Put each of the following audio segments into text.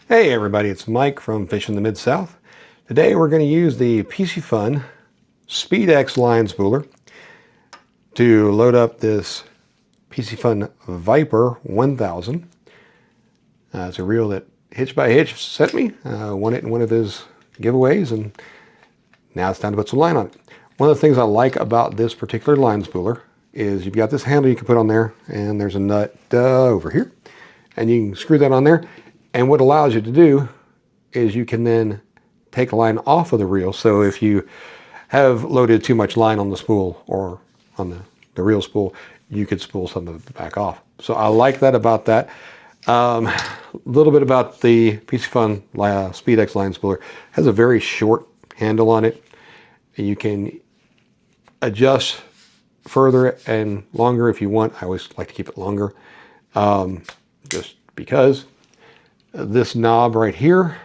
Hey everybody, it's Mike from Fish in the Mid-South. Today we're going to use the Piscifun SpeedX line spooler to load up this Piscifun Viper 1000. It's a reel that Hitch by Hitch sent me. Won it in one of his giveaways, and now it's time to put some line on it. One of the things I like about this particular line spooler is you've got this handle you can put on there, and there's a nut over here, and you can screw that on there. And what allows you to do is you can then take a line off of the reel. So if you have loaded too much line on the spool or on the reel spool, you could spool some of it back off. So I like that about that. A little bit about the Piscifun SpeedX line spooler. It has a very short handle on it. You can adjust further and longer if you want. I always like to keep it longer, just because this knob right here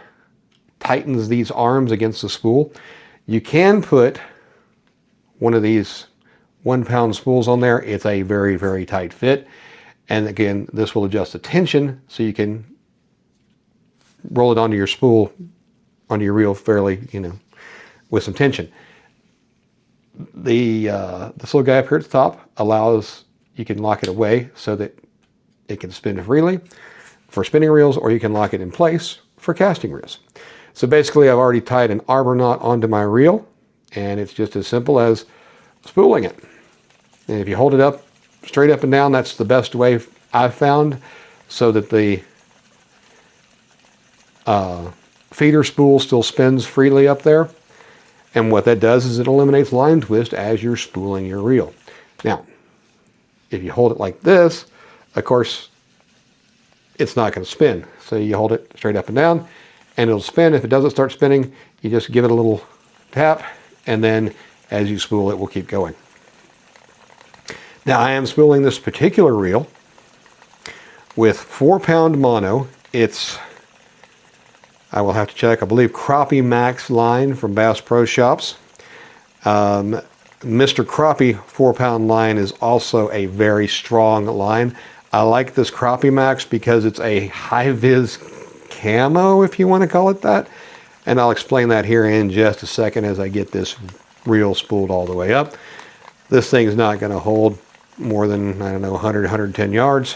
tightens these arms against the spool. You can put one of these 1 pound spools on there. It's a very, very tight fit. And again, this will adjust the tension so you can roll it onto your spool, onto your reel fairly, with some tension. This little guy up here at the top allows, you can lock it away so that it can spin freely for spinning reels, or you can lock it in place for casting reels. So basically I've already tied an arbor knot onto my reel, and it's just as simple as spooling it. And if you hold it up, straight up and down, that's the best way I've found, so that the feeder spool still spins freely up there. And what that does is it eliminates line twist as you're spooling your reel. Now, if you hold it like this, of course, it's not going to spin. So you hold it straight up and down, and it'll spin. If it doesn't start spinning, you just give it a little tap, and then as you spool it will keep going. Now I am spooling this particular reel with 4 pound mono. It's, I will have to check, I believe Crappie Maxx line from Bass Pro Shops. Mr. Crappie 4 pound line is also a very strong line. I like this Crappie Maxx because it's a hi-vis camo, if you want to call it that. And I'll explain that here in just a second as I get this reel spooled all the way up. This thing's not going to hold more than, I don't know, 100, 110 yards.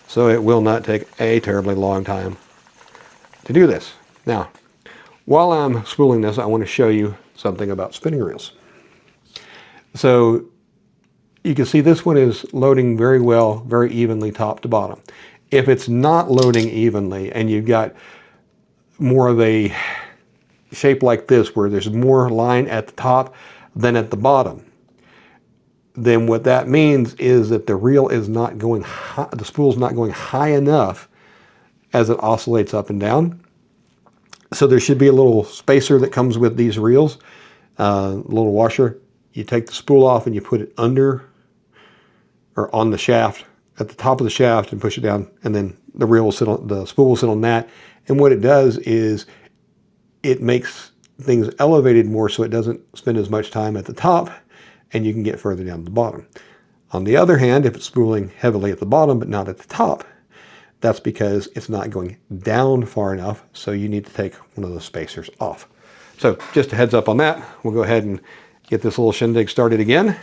So it will not take a terribly long time to do this. Now, while I'm spooling this, I want to show you something about spinning reels. So you can see this one is loading very well, very evenly top to bottom. If it's not loading evenly and you've got more of a shape like this where there's more line at the top than at the bottom, then what that means is that the reel is not going high, the spool's not going high enough as it oscillates up and down. So there should be a little spacer that comes with these reels, a little washer. You take the spool off and you put it under or on the shaft, at the top of the shaft, and push it down, and then the reel will sit on, the spool will sit on that. And what it does is it makes things elevated more so it doesn't spend as much time at the top, and you can get further down to the bottom. On the other hand, if it's spooling heavily at the bottom but not at the top, that's because it's not going down far enough, so you need to take one of those spacers off. So just a heads up on that. We'll go ahead and get this little shindig started again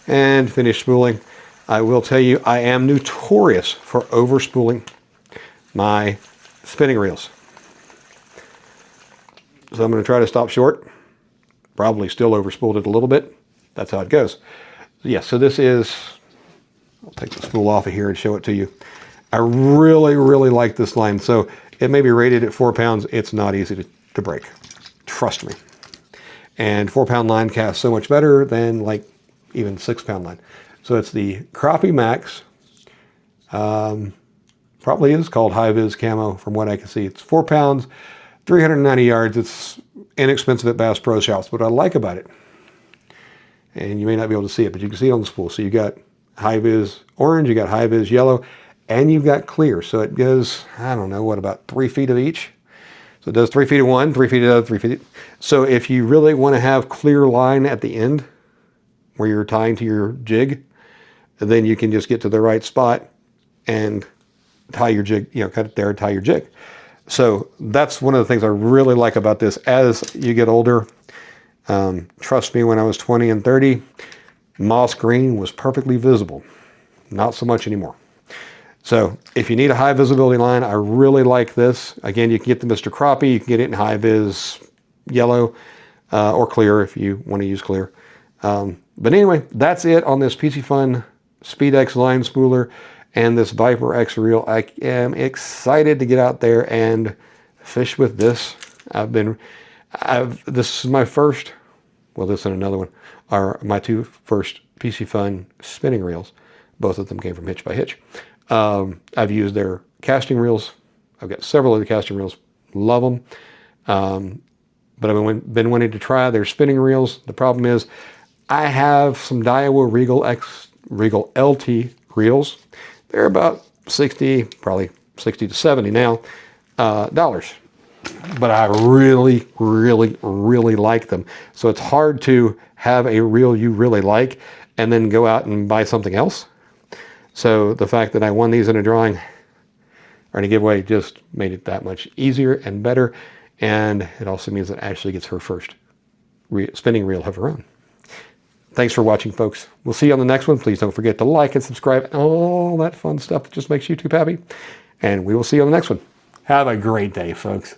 and finish spooling. I will tell you, I am notorious for overspooling my spinning reels. So I'm going to try to stop short. Probably still overspooled it a little bit. That's how it goes. Yeah, so this is, I'll take the spool off of here and show it to you. I really, really like this line. So it may be rated at 4 pounds. It's not easy to break. Trust me. And 4 pound line casts so much better than like even 6 pound line. So it's the Crappie Maxx. Probably is called hi-vis camo from what I can see. It's 4 pounds, 390 yards. It's inexpensive at Bass Pro Shops. What I like about it, and you may not be able to see it, but you can see it on the spool. So you got hi-vis orange, you got hi-vis yellow, and you've got clear. So it goes, I don't know, what, about 3 feet of each? So it does 3 feet of one, 3 feet of the other, 3 feet. So if you really want to have clear line at the end where you're tying to your jig, then you can just get to the right spot and tie your jig, cut it there and tie your jig. So that's one of the things I really like about this. As you get older, trust me, when I was 20 and 30, moss green was perfectly visible. Not so much anymore. So if you need a high visibility line, I really like this. Again, you can get the Mr. Crappie. You can get it in hi-vis yellow or clear if you want to use clear. But anyway, that's it on this Piscifun SpeedX line spooler and this ViperX reel. I am excited to get out there and fish with this. This is my first, well, this and another one are my two first Piscifun spinning reels. Both of them came from Hitch by Hitch. I've used their casting reels. I've got several of the casting reels. Love them. But I've been wanting to try their spinning reels. The problem is I have some Daiwa Regal LT reels. They're about 60, probably 60 to 70 now, dollars. But I really, really, really like them. So it's hard to have a reel you really like and then go out and buy something else. So the fact that I won these in a drawing or in a giveaway just made it that much easier and better. And it also means that Ashley gets her first spinning reel of her own. Thanks for watching, folks. We'll see you on the next one. Please don't forget to like and subscribe and all that fun stuff that just makes YouTube happy. And we will see you on the next one. Have a great day, folks.